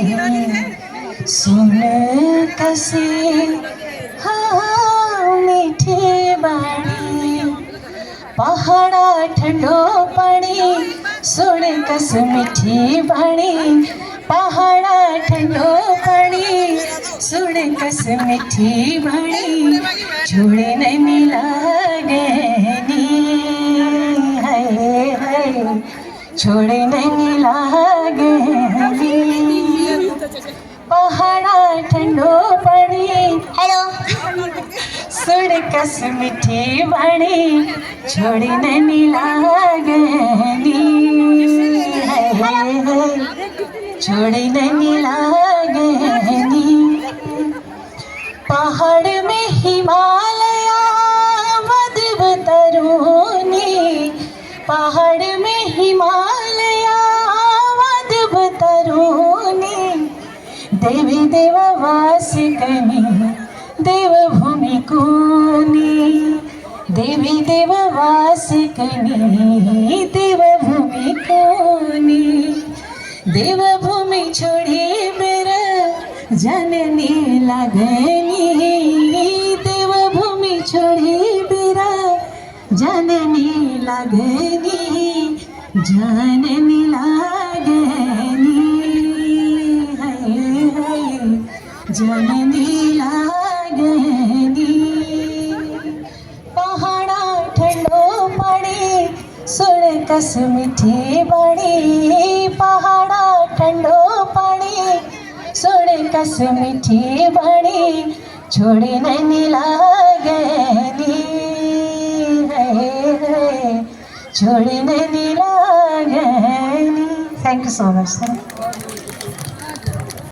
सुन कसे हाँ मीठी बाणी पहाड़ा ठंडो पानी सुन कस मीठी बाणी पहाड़ा ठंडो पानी सुन कस मीठी बाणी छोड़े नहीं लागनी हाय हाय छोड़े नहीं लागनी पहाड़ा ठंडो पानी हेलो सुन कस मीठी बाणी छोड़ी नहीं लागनी छोड़ी नहीं लागनी पहाड़ में हिमालया मधुब तरुणी पहाड़ में हिमालया मधुब तरुणी देवी देववासिकनी देवभूमि कोनी देवी देववासिकनी देवभूमि कोनी देवभूमि छोड़ी मेरा जननी लगनी देवभूमि छोड़ी मेरा जननी लगनी जननी लगनी जननी लागनी पहाड़ा ठंडो पानी सुन कस मीठी बाणी पहाड़ा ठंडो पानी सुन कस मीठी बाणी छोड़ी नहीं लागनी छोड़ी नहीं लागनी। Thank you so much sir.